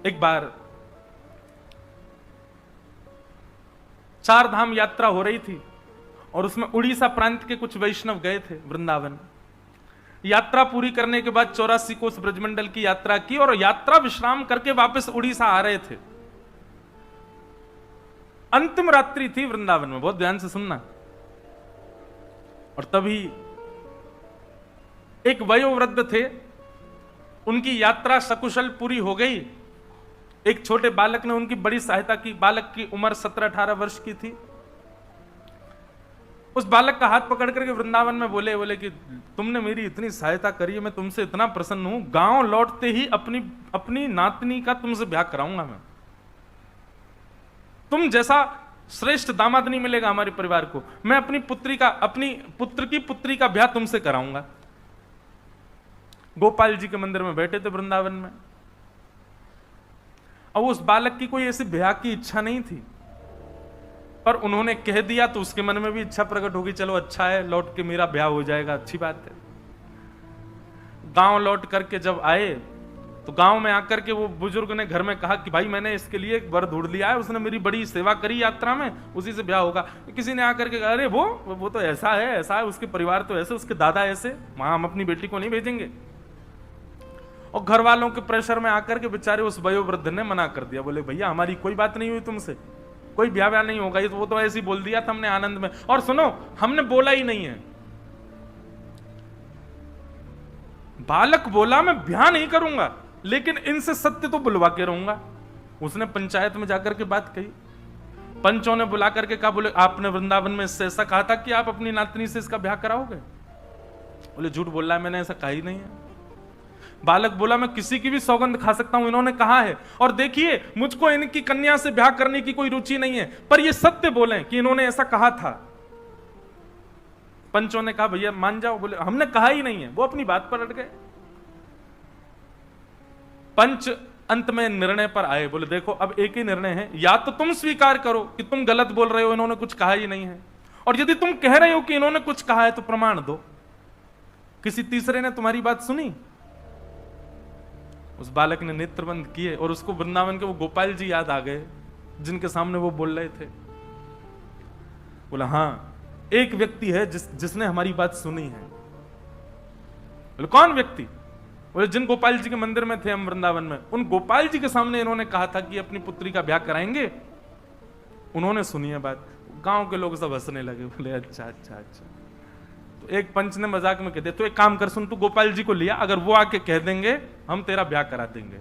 एक बार 4 धाम यात्रा हो रही थी और उसमें उड़ीसा प्रांत के कुछ वैष्णव गए थे वृंदावन। यात्रा पूरी करने के बाद 84 कोस ब्रजमंडल की यात्रा की और यात्रा विश्राम करके वापस उड़ीसा आ रहे थे। अंतिम रात्रि थी वृंदावन में, बहुत ध्यान से सुनना। और तभी एक वयोवृद्ध थे, उनकी यात्रा सकुशल पूरी हो गई। एक छोटे बालक ने उनकी बड़ी सहायता की। बालक की उम्र 17-18 वर्ष की थी। उस बालक का हाथ पकड़ करके वृंदावन में बोले कि तुमने मेरी इतनी सहायता करी है, मैं तुमसे इतना प्रसन्न हूं, गांव लौटते ही अपनी नातनी का तुमसे ब्याह कराऊंगा मैं। तुम जैसा श्रेष्ठ दामाद नहीं मिलेगा हमारे परिवार को। मैं अपनी पुत्र की पुत्री का ब्याह तुमसे कराऊंगा। गोपाल जी के मंदिर में बैठे थे वृंदावन में। अब उस बालक की कोई ऐसी ब्याह की इच्छा नहीं थी, पर उन्होंने कह दिया तो उसके मन में भी इच्छा प्रकट होगी, चलो अच्छा है, लौट के मेरा ब्याह हो जाएगा, अच्छी बात है। गांव लौट करके जब आए तो गांव में आकर के वो बुजुर्ग ने घर में कहा कि भाई मैंने इसके लिए एक वर ढूंढ लिया है, उसने मेरी बड़ी सेवा करी यात्रा में, उसी से ब्याह होगा। किसी ने आकर के कहा अरे वो तो ऐसा है, उसके परिवार तो ऐसे, उसके दादा ऐसे, वहां हम अपनी बेटी को नहीं भेजेंगे। और घर वालों के प्रेशर में आकर के बेचारे उस वयोवृद्ध ने मना कर दिया। बोले भैया हमारी कोई बात नहीं हुई तुमसे, कोई ब्याह नहीं होगा, ये तो वो तो ऐसे ही बोल दिया था हमने आनंद में। और सुनो, हमने बोला ही नहीं है। बालक बोला मैं ब्याह नहीं करूंगा, लेकिन इनसे सत्य तो बुलवा के रहूंगा। उसने पंचायत में जाकर के बात कही। पंचों ने बुला करके कहा, बोले आपने वृंदावन में इससे ऐसा कहा था कि आप अपनी नातनी से इसका ब्याह कराओगे? बोले झूठ बोल रहा है, मैंने ऐसा कहा ही नहीं है। बालक बोला मैं किसी की भी सौगंध खा सकता हूं, इन्होंने कहा है। और देखिए मुझको इनकी कन्या से ब्याह करने की कोई रुचि नहीं है, पर ये सत्य बोले कि इन्होंने ऐसा कहा था। पंचों ने कहा भैया मान जाओ। बोले हमने कहा ही नहीं है। वो अपनी बात पर अड़ गए। पंच अंत में निर्णय पर आए। बोले देखो अब एक ही निर्णय है, या तो तुम स्वीकार करो कि तुम गलत बोल रहे हो, इन्होंने कुछ कहा ही नहीं है, और यदि तुम कह रहे हो कि इन्होंने कुछ कहा है तो प्रमाण दो। किसी तीसरे ने तुम्हारी बात सुनी? उस बालक ने नेत्र बंद किए और उसको वृंदावन के वो गोपाल जी याद आ गए जिनके सामने वो बोल रहे थे। बोला हाँ एक व्यक्ति है जिसने हमारी बात सुनी है। बोले कौन व्यक्ति? बोले जिन गोपाल जी के मंदिर में थे हम वृंदावन में, उन गोपाल जी के सामने इन्होंने कहा था कि अपनी पुत्री का ब्याह कराएंगे, उन्होंने सुनी है बात। गांव के लोग सब हंसने लगे। बोले अच्छा अच्छा अच्छा। तो एक पंच ने मजाक में कह दिया तो एक काम कर सुन, तू गोपाल जी को लिया, अगर वो आके कह देंगे हम तेरा ब्याह करा देंगे।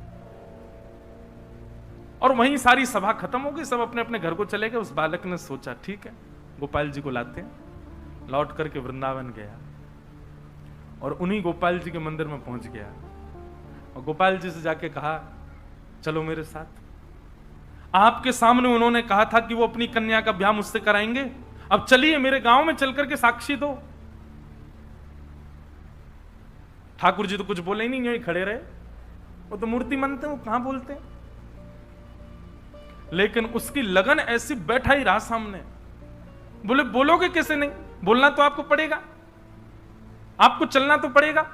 और वहीं सारी सभा खत्म हो गई, सब अपने अपने घर को चले गए। उस बालक ने सोचा ठीक है गोपाल जी को लाते हैं। लौट करके वृंदावन गया और उन्हीं गोपाल जी के मंदिर में पहुंच गया और गोपाल जी से जाके कहा चलो मेरे साथ। आपके सामने उन्होंने कहा था कि वो अपनी कन्या का ब्याह मुझसे कराएंगे, अब चलिए मेरे गांव में चल करके साक्षी दो। ठाकुर जी तो कुछ बोले ही नहीं, यहीं खड़े रहे। वो तो मूर्ति मानते हैं, वो कहां बोलते हैं। लेकिन उसकी लगन ऐसी बैठा ही रहा सामने। बोले बोलोगे कैसे नहीं? बोलना तो आपको पड़ेगा, आपको चलना तो पड़ेगा।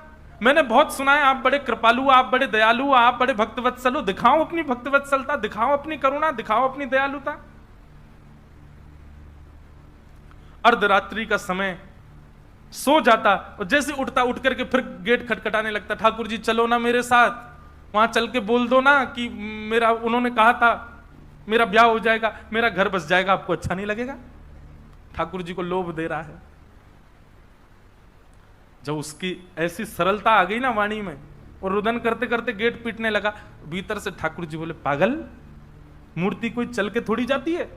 मैंने बहुत सुना है आप बड़े कृपालु, आप बड़े दयालु, आप बड़े भक्तवत्सल हो। दिखाओ अपनी भक्तवत्सलता, दिखाओ अपनी करुणा, दिखाओ अपनी दयालुता। अर्धरात्रि का समय, सो जाता और जैसे उठता उठ करके फिर गेट खटखटाने लगता। ठाकुर जी चलो ना मेरे साथ, वहां चल के बोल दो ना कि मेरा, उन्होंने कहा था मेरा ब्याह हो जाएगा, मेरा घर बस जाएगा, आपको अच्छा नहीं लगेगा? ठाकुर जी को लोभ दे रहा है। जब उसकी ऐसी सरलता आ गई ना वाणी में, और रुदन करते करते गेट पीटने लगा। भीतर से ठाकुर जी बोले पागल, मूर्ति कोई चल के थोड़ी जाती है।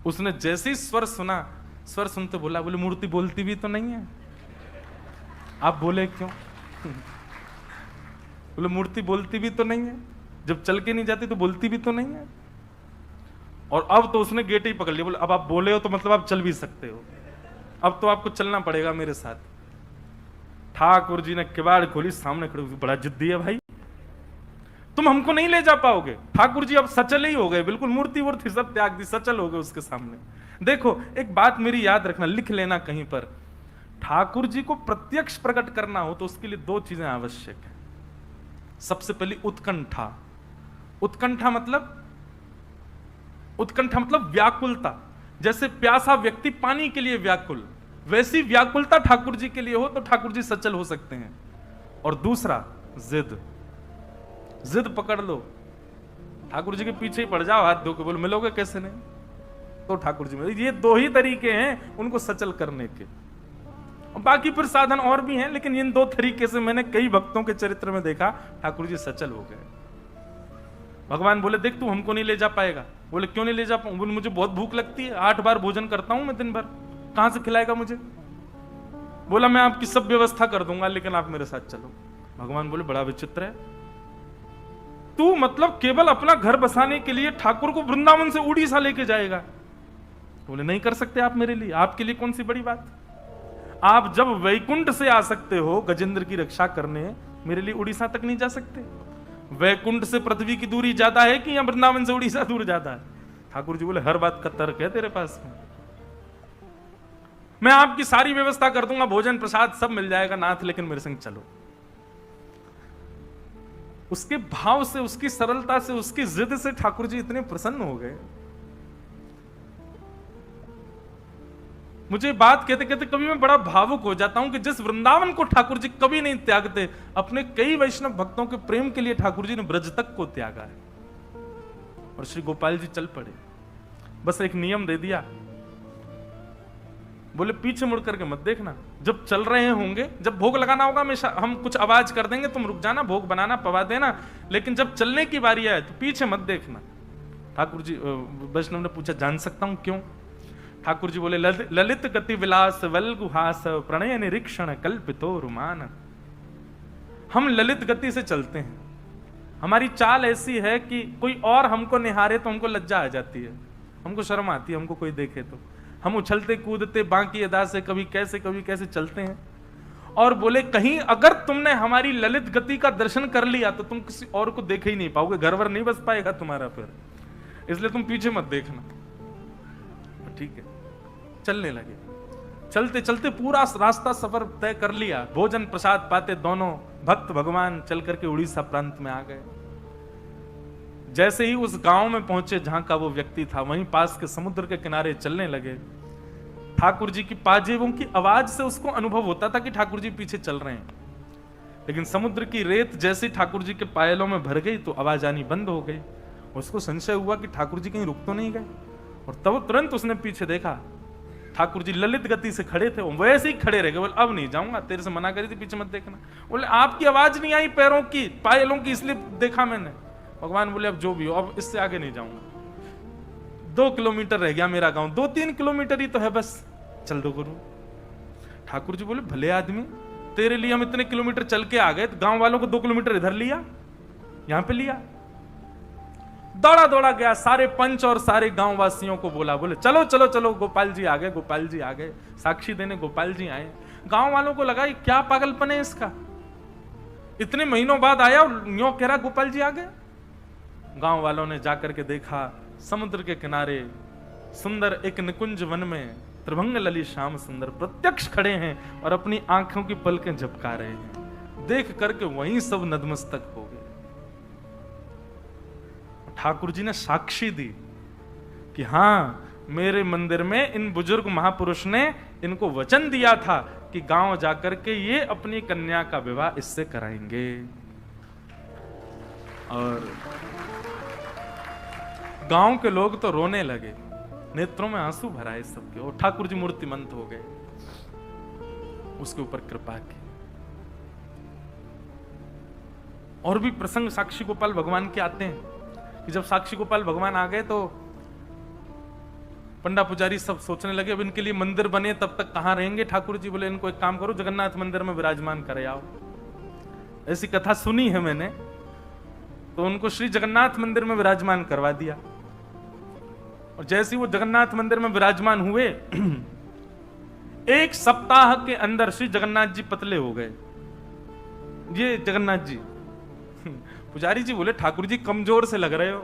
उसने जैसे ही स्वर सुना, स्वर सुनते बोला, बोले मूर्ति बोलती भी तो नहीं है, आप बोले क्यों? बोले मूर्ति बोलती भी तो नहीं है, जब चल के नहीं जाती तो बोलती भी तो नहीं है। और अब तो उसने गेट ही पकड़ लिया। बोले अब आप बोले हो तो मतलब आप चल भी सकते हो, अब तो आपको चलना पड़ेगा मेरे साथ। ठाकुर जी ने किवाड़ खोली, सामने खड़े, बड़ा जिद्दी है भाई, तुम हमको नहीं ले जा पाओगे। ठाकुर जी अब सचल ही हो गए, बिल्कुल मूर्ति वूर्ति सब त्याग दी, सचल हो गए उसके सामने। देखो एक बात मेरी याद रखना, लिख लेना कहीं पर, ठाकुर जी को प्रत्यक्ष प्रकट करना हो तो उसके लिए दो चीजें आवश्यक है। सबसे पहली उत्कंठा। उत्कंठा मतलब व्याकुलता। जैसे प्यासा व्यक्ति पानी के लिए व्याकुल, वैसी व्याकुलता ठाकुर जी के लिए हो तो ठाकुर जी सचल हो सकते हैं। और दूसरा जिद पकड़ लो, ठाकुर जी के पीछे ही पड़ जाओ, हाथ धो के बोलो मिलोगे कैसे नहीं, तो ठाकुर जी मिले। ये दो ही तरीके हैं उनको सचल करने के, बाकी फिर साधन और भी हैं, लेकिन इन दो तरीके से मैंने कई भक्तों के चरित्र में देखा ठाकुर जी सचल हो गए। भगवान बोले देख तू हमको नहीं ले जा पाएगा। बोले क्यों नहीं ले जा पाऊं? बोले मुझे बहुत भूख लगती है, 8 बार भोजन करता हूं मैं दिन भर, कहां से खिलाएगा मुझे? बोला मैं आपकी सब व्यवस्था कर दूंगा लेकिन आप मेरे साथ चलो। भगवान बोले बड़ा विचित्र है, तू मतलब केवल अपना घर बसाने के लिए ठाकुर को वृंदावन से उड़ीसा लेके जाएगा? बोले नहीं कर सकते आप मेरे लिए, आपके लिए कौन सी बड़ी बात। आप जब वैकुंठ से आ सकते हो गजेंद्र की रक्षा करने, मेरे लिए उड़ीसा तक नहीं जा सकते? वैकुंठ से पृथ्वी की दूरी ज्यादा है कि या वृंदावन से उड़ीसा दूर ज्यादा है? ठाकुर जी बोले हर बात का तर्क है तेरे पास में, मैं आपकी सारी व्यवस्था कर दूंगा, भोजन प्रसाद सब मिल जाएगा नाथ, लेकिन मेरे संग चलो। उसके भाव से, उसकी सरलता से, उसकी जिद से ठाकुर जी इतने प्रसन्न हो गए। मुझे बात कहते कहते कभी मैं बड़ा भावुक हो जाता हूं कि जिस वृंदावन को ठाकुर जी कभी नहीं त्यागते, अपने कई वैष्णव भक्तों के प्रेम के लिए ठाकुर जी ने ब्रज तक को त्यागा है। और श्री गोपाल जी चल पड़े, बस एक नियम दे दिया, बोले पीछे मुड़ करके मत देखना, जब चल रहे होंगे, जब भोग लगाना होगा हमेशा हम कुछ आवाज कर देंगे, तुम रुक जाना, भोग बनाना पवा देना, लेकिन जब चलने की बारी आए तो पीछे मत देखना। ठाकुर जी, वैष्णव ने पूछा जान सकता हूं क्यों? ठाकुर जी बोले ललित गति विलास वल्गुहास प्रणय निरीक्षण कल्पितो रुमान। हम ललित गति से चलते हैं, हमारी चाल ऐसी है कि कोई और हमको निहारे तो हमको लज्जा आ जाती है, हमको शर्म आती है, हमको कोई देखे तो हम उछलते कूदते बाकी अदा से कभी कैसे चलते हैं। और बोले कहीं अगर तुमने हमारी ललित गति का दर्शन कर लिया तो तुम किसी और को देख ही नहीं पाओगे, घर वर नहीं बस पाएगा तुम्हारा फिर, इसलिए तुम पीछे मत देखना। ठीक है, चलने लगे। चलते चलते पूरा रास्ता सफर तय कर लिया, भोजन प्रसाद पाते दोनों भक्त भगवान चल करके उड़ीसा प्रांत में आ गए। जैसे ही उस गांव में पहुंचे जहां का वो व्यक्ति था, वहीं पास के समुद्र के किनारे चलने लगे। ठाकुर जी की पाजेबों की आवाज से उसको अनुभव होता था कि ठाकुर जी पीछे चल रहे हैं, लेकिन समुद्र की रेत जैसे ठाकुर जी के पायलों में भर गई तो आवाज आनी बंद हो गई। उसको संशय हुआ कि ठाकुर जी कहीं रुक तो नहीं गए, और तब तुरंत उसने पीछे देखा, ठाकुर जी ललित गति से खड़े थे, वैसे ही खड़े रह गए। बोले अब नहीं जाऊंगा, तेरे से मना करी थी पीछे मत देखना। बोले आपकी आवाज नहीं आई पैरों की, पायलों की, इसलिए देखा मैंने। भगवान बोले अब जो भी हो, अब इससे आगे नहीं जाऊंगा, 2 किलोमीटर रह गया मेरा गांव, 2-3 किलोमीटर ही तो है बस, चल दो गुरु। ठाकुर जी बोले भले आदमी, तेरे लिए हम इतने किलोमीटर चल के आ गए, तो गांव वालों को 2 किलोमीटर इधर लिया, यहां पे लिया। दौड़ा दौड़ा गया, सारे पंच और सारे गांव वासियों को बोला, बोले चलो चलो चलो, गोपाल जी आ गए, गोपाल जी आ गए, साक्षी देने गोपाल जी आए। गांव वालों को लगा क्या पागलपन है इसका, इतने महीनों बाद आया और यूं कह रहा गोपाल जी आ गए। गांव वालों ने जाकर के देखा, समुद्र के किनारे सुंदर एक निकुंज वन में त्रिभंग लली श्याम सुंदर प्रत्यक्ष खड़े हैं और अपनी आंखों की पलकें झपका रहे हैं। देख करके वहीं सब नतमस्तक हो गए। ठाकुर जी ने साक्षी दी कि हां, मेरे मंदिर में इन बुजुर्ग महापुरुष ने इनको वचन दिया था कि गांव जाकर के ये अपनी कन्या का विवाह इससे कराएंगे। और गांव के लोग तो रोने लगे, नेत्रों में आंसू भराए सबके, और ठाकुर जी मूर्तिमंत हो गए, उसके ऊपर कृपा की। और भी प्रसंग साक्षी गोपाल भगवान के आते हैं कि जब साक्षी गोपाल भगवान आ गए तो पंडा पुजारी सब सोचने लगे अब इनके लिए मंदिर बने तब तक कहां रहेंगे। ठाकुर जी बोले इनको एक काम करो, जगन्नाथ मंदिर में विराजमान करे आओ। ऐसी कथा सुनी है मैंने, तो उनको श्री जगन्नाथ मंदिर में विराजमान करवा दिया। और जैसे ही वो जगन्नाथ मंदिर में विराजमान हुए, 1 सप्ताह के अंदर श्री जगन्नाथ जी पतले हो गए। ये जगन्नाथ जी, पुजारी जी बोले ठाकुर जी कमजोर से लग रहे हो।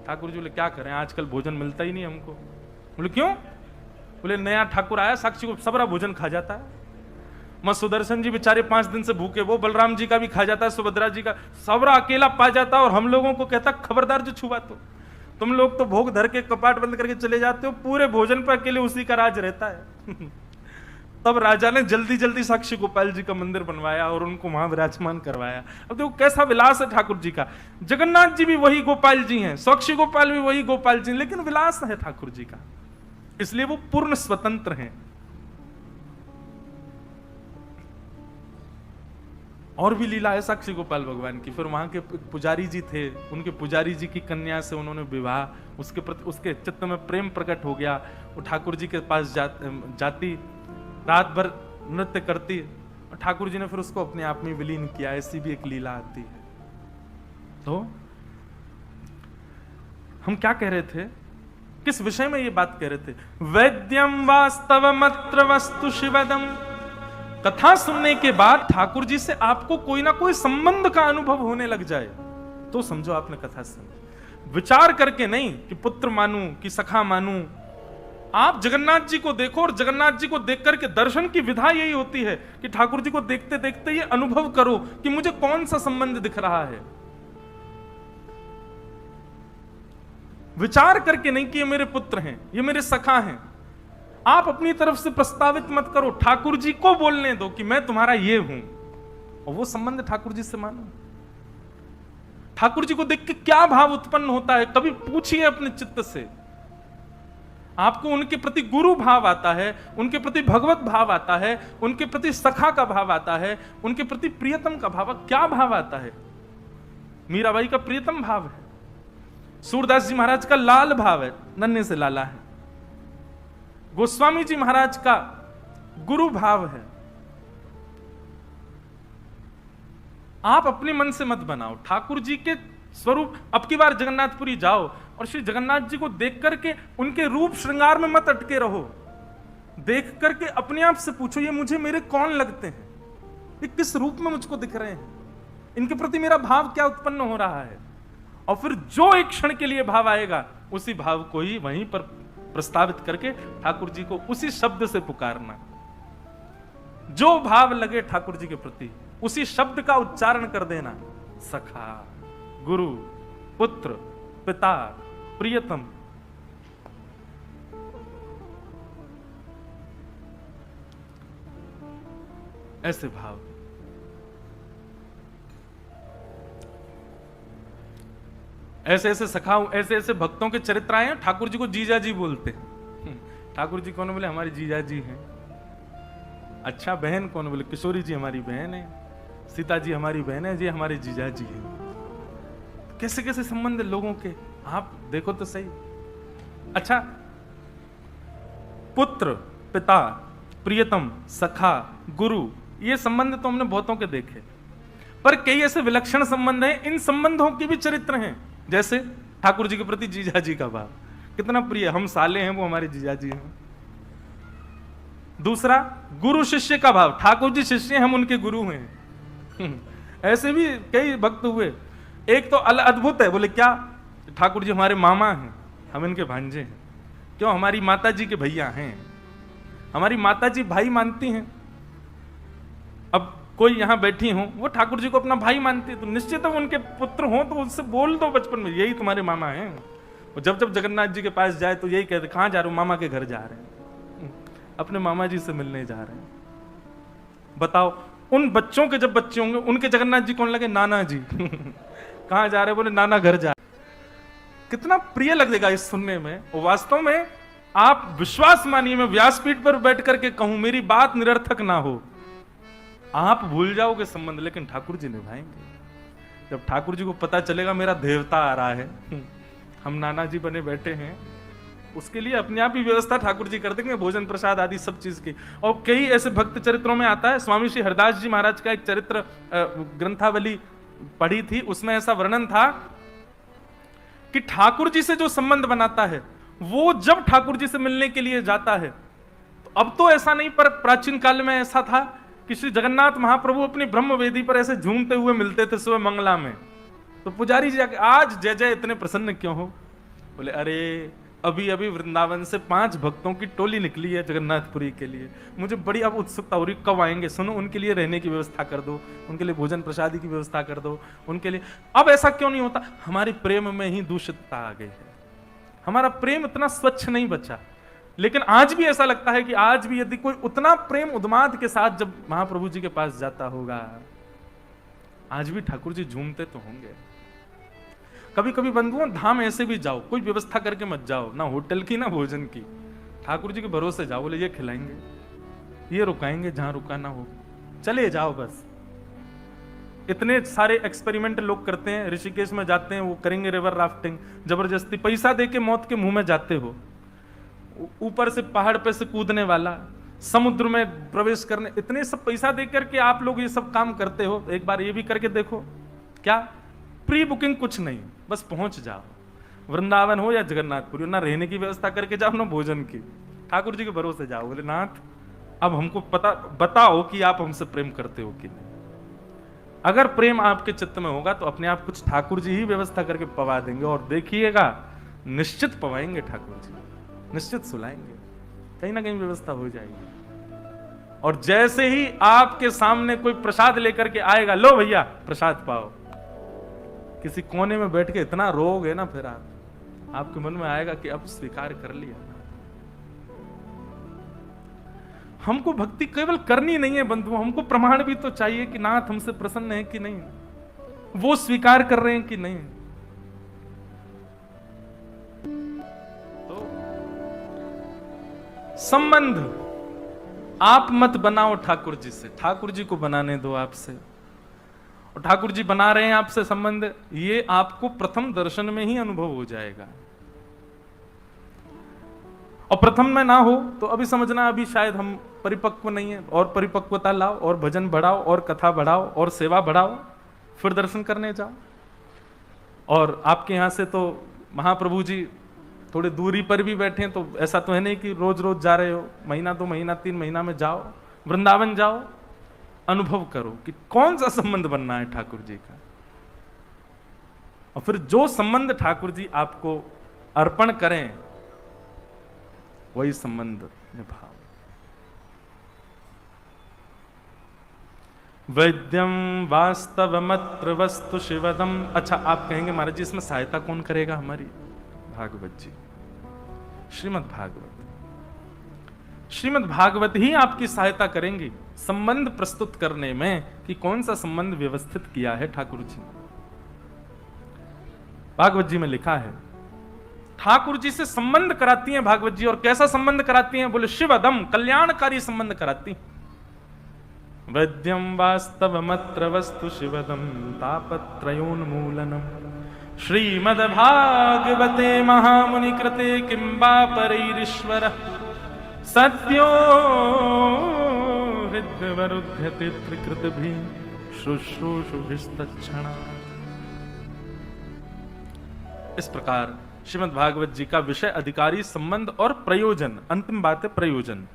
ठाकुर जी बोले क्या करें, आजकल भोजन मिलता ही नहीं हमको। बोले क्यों? बोले नया ठाकुर आया, साक्षी को सबरा भोजन खा जाता है। मां सुदर्शन जी बेचारे 5 दिन से भूखे, वो बलराम जी का भी खा जाता है, सुभद्रा जी का, सबरा अकेला पा जाता है, और हम लोगों को कहता खबरदार जो छुआ तो तुम लोग तो भोग धर के कपाट बंद करके चले जाते हो, पूरे भोजन पर अकेले उसी का राज रहता है। तब राजा ने जल्दी जल्दी साक्षी गोपाल जी का मंदिर बनवाया और उनको वहां विराजमान करवाया। अब देखो कैसा विलास है ठाकुर जी का। जगन्नाथ जी भी वही गोपाल जी हैं, साक्षी गोपाल भी वही गोपाल जी, लेकिन विलास है ठाकुर जी का, इसलिए वो पूर्ण स्वतंत्र हैं। और भी लीला है साक्षी गोपाल भगवान की। फिर वहां के पुजारी जी थे, उनके पुजारी जी की कन्या से उन्होंने विवाह, उसके प्रति उसके चित्त में प्रेम प्रकट हो गया। वो ठाकुर जी के पास जाती, रात भर नृत्य करती, और ठाकुर जी ने फिर उसको अपने आप में विलीन किया। ऐसी भी एक लीला आती है। तो हम क्या कह रहे थे, किस विषय में ये बात कह रहे थे? वैद्यम वास्तवमत्र वस्तु शिवदम। कथा सुनने के बाद ठाकुर जी से आपको कोई ना कोई संबंध का अनुभव होने लग जाए तो समझो आपने कथा सुनी। विचार करके नहीं कि पुत्र मानूं कि सखा मानूं। आप जगन्नाथ जी को देखो, और जगन्नाथ जी को देख करके दर्शन की विधा यही होती है कि ठाकुर जी को देखते देखते ये अनुभव करो कि मुझे कौन सा संबंध दिख रहा है। विचार करके नहीं कि ये मेरे पुत्र हैं, ये मेरे सखा हैं। आप अपनी तरफ से प्रस्तावित मत करो, ठाकुर जी को बोलने दो कि मैं तुम्हारा ये हूं, और वो संबंध ठाकुर जी से मानो। ठाकुर जी को देख के क्या भाव उत्पन्न होता है, कभी पूछिए अपने चित्त से। आपको उनके प्रति गुरु भाव आता है, उनके प्रति भगवत भाव आता है, उनके प्रति सखा का भाव आता है, उनके प्रति प्रियतम का भाव। क्या भाव आता है? मीराबाई का प्रियतम भाव है, सूरदास जी महाराज का लाल भाव है, नन्हे से लाला है, गोस्वामी जी महाराज का गुरु भाव है। आप अपने मन से मत बनाओ, ठाकुर जी के स्वरूप। अब की बार जगन्नाथपुरी जाओ और श्री जगन्नाथ जी को देख करके उनके रूप श्रृंगार में मत अटके रहो। देख करके अपने आप से पूछो, ये मुझे मेरे कौन लगते हैं, ये किस रूप में मुझको दिख रहे हैं, इनके प्रति मेरा भाव क्या उत्पन्न हो रहा है। और फिर जो एक क्षण के लिए भाव आएगा, उसी भाव को ही वहीं पर प्रस्तावित करके ठाकुर जी को उसी शब्द से पुकारना। जो भाव लगे ठाकुर जी के प्रति, उसी शब्द का उच्चारण कर देना। सखा, गुरु, पुत्र, पिता, प्रियतम। ऐसे भाव। ऐसे ऐसे सखाओं, ऐसे ऐसे भक्तों के चरित्र आए हैं, ठाकुर जी को जीजा जी बोलते हैं। ठाकुर जी कौन बोले? हमारी जीजा जी हैं। अच्छा, बहन कौन बोले? किशोरी जी हमारी बहन है, सीता जी हमारी बहन है, जी हमारे जीजा जी हैं। कैसे कैसे संबंध लोगों के, आप देखो तो सही। अच्छा, पुत्र, पिता, प्रियतम, सखा, गुरु, ये संबंध तो हमने बहुतों के देखे, पर कई ऐसे विलक्षण संबंध हैं, इन संबंधों के भी चरित्र हैं। जैसे ठाकुर जी के प्रति जीजा जी का भाव कितना प्रिय, हम साले हैं, वो हमारे जीजा जी हैं। दूसरा, गुरु शिष्य का भाव, ठाकुर जी शिष्य हैं, हम उनके गुरु हैं। ऐसे भी कई भक्त हुए। एक तो अद्भुत है, बोले क्या? ठाकुर जी हमारे मामा हैं, हम इनके भांजे हैं। क्यों? हमारी माता जी के भैया हैं, हमारी माता जी भाई मानती हैं। अब कोई यहां बैठी हो, वो ठाकुर जी को अपना भाई मानती है, तो निश्चित है उनके पुत्र हो तो उससे बोल दो बचपन में, यही तुम्हारे मामा हैं। और जब जब जगन्नाथ जी के पास जाए तो यही कहते, कहां जा रहे हो? मामा के घर जा रहे हैं, अपने मामा जी से मिलने जा रहे हैं। बताओ, उन बच्चों के जब बच्चे होंगे, उनके जगन्नाथ जी कौन लगे? नाना जी। कहां जा रहे? बोले नाना घर जा। कितना प्रिय लगेगा इस सुनने में। और वास्तव में आप विश्वास मानिए, मैं व्यासपीठ पर बैठ करके कहूं, मेरी बात निरर्थक ना हो, आप भूल जाओगे संबंध, लेकिन ठाकुर जी निभाएंगे। जब ठाकुर जी को पता चलेगा मेरा देवता आ रहा है, हम नाना जी बने बैठे हैं, उसके लिए अपने आप ही व्यवस्था ठाकुर जी कर देंगे, भोजन प्रसाद आदि सब चीज की। और कई ऐसे भक्त चरित्रों में आता है, स्वामी श्री हरदास जी महाराज का एक चरित्र ग्रंथावली पढ़ी थी, उसमें ऐसा वर्णन था कि ठाकुर जी से जो संबंध बनाता है, वो जब ठाकुर जी से मिलने के लिए जाता है, तो अब तो ऐसा नहीं, पर प्राचीन काल में ऐसा था कि श्री जगन्नाथ महाप्रभु अपनी ब्रह्म वेदी पर ऐसे झूमते हुए मिलते थे सुबह मंगला में। तो पुजारी जी जाके, आज जय जय इतने प्रसन्न क्यों हो? बोले, अरे अभी अभी वृंदावन से 5 भक्तों की टोली निकली है जगन्नाथपुरी के लिए। मुझे बड़ी अब उत्सुकता हो रही, कब आएंगे। सुनो, उनके लिए रहने की व्यवस्था कर दो, उनके लिए भोजन प्रसादी की व्यवस्था कर दो, उनके लिए। अब ऐसा क्यों नहीं होता? हमारी प्रेम में ही दूषितता आ गई है, हमारा प्रेम इतना स्वच्छ नहीं बचा। लेकिन आज भी ऐसा लगता है कि आज भी यदि कोई उतना प्रेम उन्माद के साथ जब महाप्रभु जी के पास जाता होगा, आज भी ठाकुर जी झूमते तो होंगे। कभी कभी बंधुओं, धाम ऐसे भी जाओ, कोई व्यवस्था करके मत जाओ, ना होटल की ना भोजन की, ठाकुर जी के भरोसे जाओ। बोले ये खिलाएंगे, ये रुकाएंगे, जहां रुकाना हो चले जाओ बस। इतने सारे एक्सपेरिमेंट लोग करते हैं, ऋषिकेश में जाते हैं, वो करेंगे रिवर राफ्टिंग, जबरदस्ती पैसा देके मौत के मुंह में जाते हो, ऊपर से पहाड़ पे से कूदने वाला, समुद्र में प्रवेश करने, इतने सब पैसा देकर के आप लोग ये सब काम करते हो। एक बार ये भी करके देखो, क्या प्री बुकिंग कुछ नहीं, बस पहुंच जाओ। वृंदावन हो या जगन्नाथपुरी, ना रहने की व्यवस्था करके जाओ ना भोजन की, ठाकुर जी के भरोसे जाओ। बोले नाथ अब हमको बताओ कि आप हमसे प्रेम करते हो कि नहीं। अगर प्रेम आपके चित्त में होगा तो अपने आप कुछ ठाकुर जी ही व्यवस्था करके पवा देंगे, और देखिएगा निश्चित पवाएंगे ठाकुर जी, निश्चित सुलाएंगे, कहीं ना कहीं व्यवस्था हो जाएगी। और जैसे ही आपके सामने कोई प्रसाद लेकर के आएगा, लो भैया प्रसाद पाओ, किसी कोने में बैठ के इतना रोओगे ना, फिर आपके मन में आएगा कि अब स्वीकार कर लिया। हमको भक्ति केवल करनी नहीं है बंधु, हमको प्रमाण भी तो चाहिए कि नाथ हमसे प्रसन्न है कि नहीं, वो स्वीकार कर रहे हैं कि नहीं। तो संबंध आप मत बनाओ ठाकुर जी से, ठाकुर जी को बनाने दो आपसे। और ठाकुर जी बना रहे हैं आपसे संबंध, ये आपको प्रथम दर्शन में ही अनुभव हो जाएगा। और प्रथम में ना हो तो अभी समझना अभी शायद हम परिपक्व नहीं है, और परिपक्वता लाओ, और भजन बढ़ाओ, और कथा बढ़ाओ, और सेवा बढ़ाओ, फिर दर्शन करने जाओ। और आपके यहां से तो महाप्रभु जी थोड़े दूरी पर भी बैठे हैं, तो ऐसा तो है नहीं कि रोज रोज जा रहे हो, महीना 2 महीना 3 महीना में जाओ, वृंदावन जाओ, अनुभव करो कि कौन सा संबंध बनना है ठाकुर जी का। और फिर जो संबंध ठाकुर जी आपको अर्पण करें वही संबंध निभाओ। वैद्यम वास्तवमत्र वस्तु शिवदम। अच्छा, आप कहेंगे महाराज जी इसमें सहायता कौन करेगा हमारी? भागवत जी, श्रीमद् भागवत। श्रीमद् भागवत ही आपकी सहायता करेंगी संबंध प्रस्तुत करने में कि कौन सा संबंध व्यवस्थित किया है ठाकुर जी। भागवत जी में लिखा है, ठाकुर जी से संबंध कराती हैं भागवत जी। और कैसा संबंध कराती हैं? बोले शिवदम, कल्याणकारी संबंध कराती। वैद्यम वास्तवमत्र वस्तु शिवदम तापत्रयोन्मूलनम श्रीमद्भागवते महामुनि कृते किंबा परैरीश्वर सत्यो हृद्यवरुध्यते त्रिकृतभिः शुश्रूषुभिस्तच्छणा। इस प्रकार श्रीमद् भागवत जी का विषय अधिकारी, संबंध और प्रयोजन। अंतिम बात है प्रयोजन।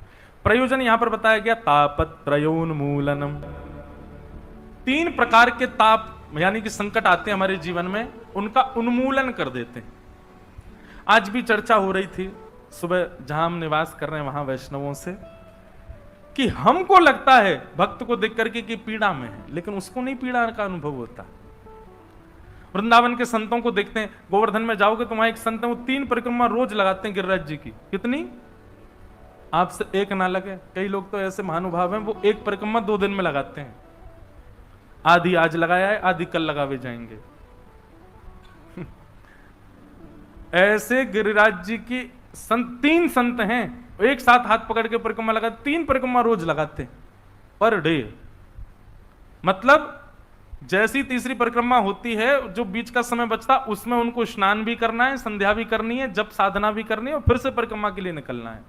प्रयोजन यहां पर बताया गया तापत्रयोन्मूलनम। 3 प्रकार के ताप यानी कि संकट आते हैं हमारे जीवन में, उनका उन्मूलन कर देते हैं। आज भी चर्चा हो रही थी सुबह जहां हम निवास कर रहे हैं वहां वैष्णवों से, कि हमको लगता है भक्त को देख करके कि पीड़ा में है, लेकिन उसको नहीं पीड़ा का अनुभव होता। वृंदावन के संतों को देखते हैं, गोवर्धन में जाओगे तो वहां एक संत है, वो 3 परिक्रमा रोज लगाते हैं गिरिराज जी की। कितनी? आपसे एक ना लगे। कई लोग तो ऐसे महानुभाव हैं, वो एक परिक्रमा 2 दिन में लगाते हैं। आधी आज लगाया है, आधी कल लगावे जाएंगे। ऐसे गिरिराज जी की 3 संत हैं, एक साथ हाथ पकड़ के परिक्रमा लगाते, 3 परिक्रमा रोज लगाते पर डे। मतलब जैसी तीसरी परिक्रमा होती है, जो बीच का समय बचता उसमें उनको स्नान भी करना है, संध्या भी करनी है, जप साधना भी करनी है, और फिर से परिक्रमा के लिए निकलना है।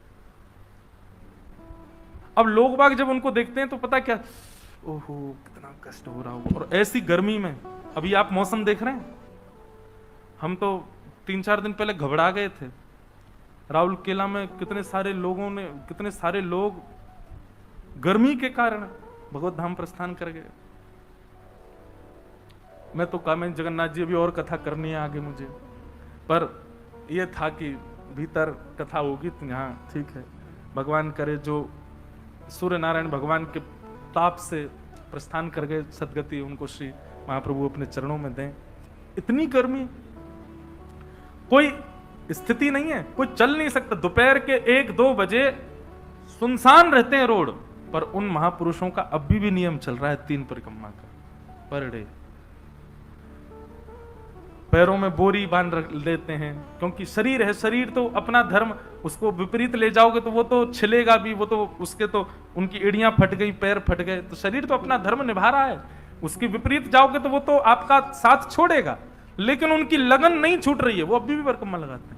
अब लोग बाग जब उनको देखते हैं तो पता क्या, ओहो कितना कष्ट हो रहा होगा। और ऐसी गर्मी में, अभी आप मौसम देख रहे हैं, हम तो 3-4 दिन पहले घबरा गए थे। राहुल केला में कितने सारे लोग गर्मी के कारण भगवत धाम प्रस्थान कर गए। मैं तो कहा मैं जगन्नाथ जी अभी और कथा करनी है आगे मुझे, पर यह था कि भीतर कथा होगी तो यहाँ ठीक है। भगवान करे जो सूर्य नारायण भगवान के ताप से प्रस्थान कर गए सदगति, उनको श्री महाप्रभु अपने चरणों में दें। इतनी गर्मी, कोई स्थिति नहीं है, कोई चल नहीं सकता। दोपहर के 1-2 बजे सुनसान रहते हैं रोड, पर उन महापुरुषों का अभी भी नियम चल रहा है 3 परिक्रमा का पर डे। पैरों में बोरी बांध लेते हैं, क्योंकि शरीर है, शरीर तो अपना धर्म, उसको विपरीत ले जाओगे तो वो तो छिलेगा भी, वो तो उसके तो उनकी एड़ियां फट गई, पैर फट गए, तो शरीर तो अपना धर्म निभा रहा है, उसके विपरीत जाओगे तो वो तो आपका साथ छोड़ेगा। लेकिन उनकी लगन नहीं छूट रही है, वो अभी भी परिक्रमा लगाते हैं।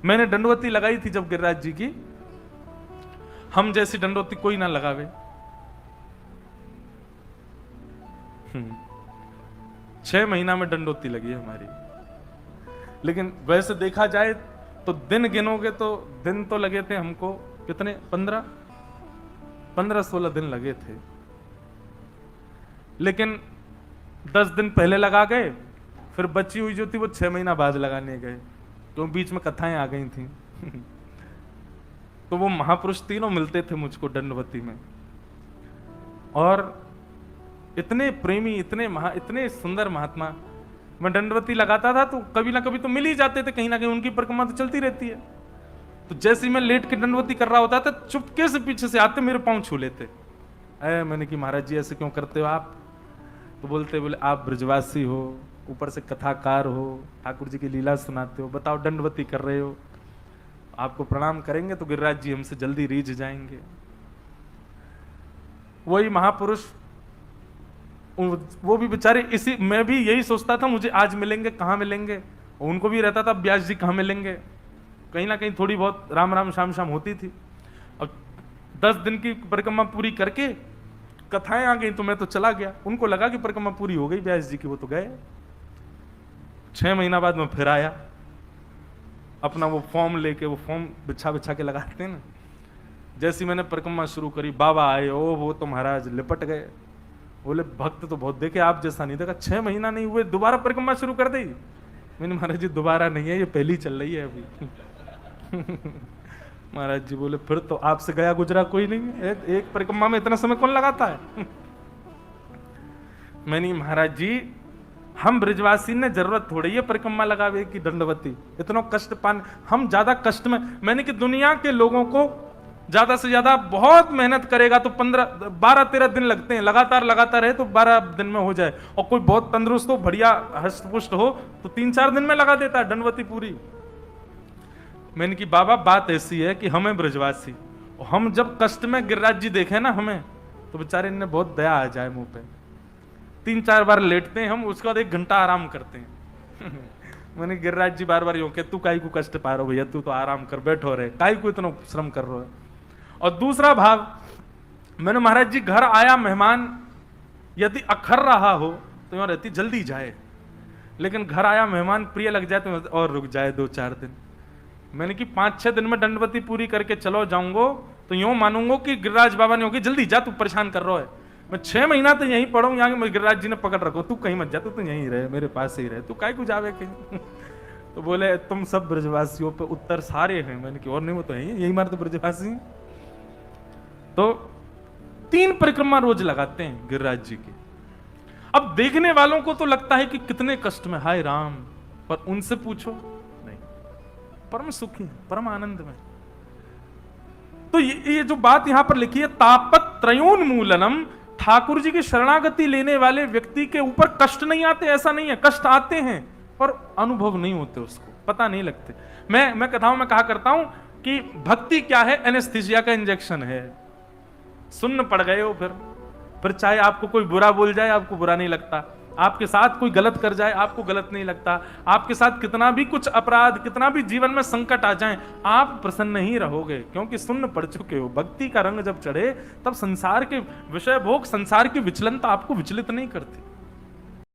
मैंने दंडवती लगाई थी जब गिरिराज जी की, हम जैसी दंडवती कोई ना लगावे। 6 महीना में दंडवती लगी है हमारी। लेकिन वैसे देखा जाए तो दिन गिनोगे तो दिन तो लगे थे हमको कितने, 15-16 दिन लगे थे। लेकिन 10 दिन पहले लगा गए, फिर बची हुई जो थी वो 6 महीना बाद लगाने गए, तो बीच में कथाएं आ गई थी। तो वो महापुरुष तीनों मिलते थे मुझको दंडवती में, और इतने प्रेमी, इतने सुंदर महात्मा। मैं दंडवती लगाता था तो कभी ना कभी तो मिल ही जाते थे, कहीं ना कहीं उनकी परिक्रमा तो चलती रहती है। तो जैसे ही मैं लेट के दंडवती कर रहा होता था, चुपके से पीछे से आते मेरे पांव छू लेते। मैंने कि महाराज जी ऐसे क्यों करते हो आप? तो बोले आप ब्रजवासी हो, ऊपर से कथाकार हो, ठाकुर जी की लीला सुनाते हो, बताओ दंडवती कर रहे हो, आपको प्रणाम करेंगे तो गिरिराज जी हमसे जल्दी रीझ जाएंगे। वही महापुरुष, वो भी बेचारे इसी, मैं भी यही सोचता था मुझे आज मिलेंगे, कहाँ मिलेंगे। उनको भी रहता था व्यास जी कहाँ मिलेंगे। कहीं ना कहीं थोड़ी बहुत राम राम शाम शाम होती थी। और 10 दिन की परिक्रमा पूरी करके कथाएं आ गई तो मैं तो चला गया। उनको लगा कि परिक्रमा पूरी हो गई व्यास जी की, वो तो गए। 6 महीना बाद मैं फिर आया, अपना वो फॉर्म लेके, वो फॉर्म बिछा के लगाते हैं ना। जैसी मैंने परिक्रमा शुरू करी, बाबा आए, ओ वो तो महाराज लिपट गए। बोले भक्त तो बहुत देखे, आप जैसा नहीं देखा। 6 महीना नहीं हुए दोबारा परिक्रमा शुरू कर दी। मैंने महाराज जी दोबारा नहीं है, ये पहली चल रही है अभी। महाराज जी बोले फिर तो आपसे गया गुजरा कोई नहीं है, एक परिक्रमा में इतना समय कौन लगाता है। मैंने महाराज जी हम ब्रजवासी ने जरूरत थोड़ी है परिक्रमा लगावे की दंडवती, इतना कष्ट पान, हम ज्यादा कष्ट में। मैंने कि दुनिया के लोगों को ज्यादा से ज्यादा बहुत मेहनत करेगा तो 12-13 दिन लगते हैं, लगातार है तो 12 दिन में हो जाए। और कोई बहुत तंदुरुस्त हो, बढ़िया हष्ट-पुष्ट हो तो 3-4 दिन में लगा देता है दंडवती पूरी। मैंने कि बाबा बात ऐसी है कि हमें ब्रजवासी, हम जब कष्ट में गिरिराज जी देखे ना हमें, तो बेचारे इन्हें बहुत दया आ जाए मुंह पे। 3-4 बार लेटते हैं हम, उसके बाद 1 घंटा आराम करते हैं। मैंने गिरिराज जी बार यूं के तू काई को कष्ट पा रहे हो भैया, तू तो आराम कर, बैठो रे, काई को इतना श्रम कर रहे हो। और दूसरा भाव, मैंने महाराज जी घर आया मेहमान यदि अखर रहा हो तो यहाँ रहती जल्दी जाए, लेकिन घर आया मेहमान प्रिय लग जाए तो और रुक जाए 2-4 दिन। मैंने कि 5-6 दिन में दंडवती पूरी करके चलो जाऊंगो तो यूं मानूंगो कि गिरिराज बाबा ने होगी जल्दी जा, तू परेशान कर रहा है। मैं 6 महीना तो यहीं पढ़ूं, यहाँ गिरिराज जी ने पकड़ रखो, तू कहीं मत जा, तू तो यहीं रहे, मेरे पास ही रहे, तू काहे को जावे कहीं। तो बोले तुम सब ब्रजवासियों पे उत्तर सारे हैं। मैंने कि और नहीं, वो तो यही मारे तो ब्रजवासी। तो 3 परिक्रमा रोज लगाते हैं गिरिराज जी की। अब देखने वालों को तो लगता है कि कितने कष्ट में, हाय राम, पर उनसे पूछो नहीं, परम सुखी है, परम आनंद में। तो ये जो बात यहां पर लिखी है, तापत त्रयोन्मूलनम, ठाकुर जी की शरणागति लेने वाले व्यक्ति के ऊपर कष्ट नहीं आते, ऐसा नहीं है, कष्ट आते हैं पर अनुभव नहीं होते, उसको पता नहीं लगते। मैं कथाओं में कहा करता हूं कि भक्ति क्या है, एनेस्थीसिया का इंजेक्शन है। सुन्न पड़ गए हो, फिर चाहे आपको कोई बुरा बोल जाए आपको बुरा नहीं लगता, आपके साथ कोई गलत कर जाए आपको गलत नहीं लगता, आपके साथ कितना भी कुछ अपराध, कितना भी जीवन में संकट आ जाए, आप प्रसन्न ही रहोगे, क्योंकि सुन्न पड़ चुके हो। भक्ति का रंग जब चढ़े तब संसार के विषय भोग, संसार की विचलनता आपको विचलित नहीं करती।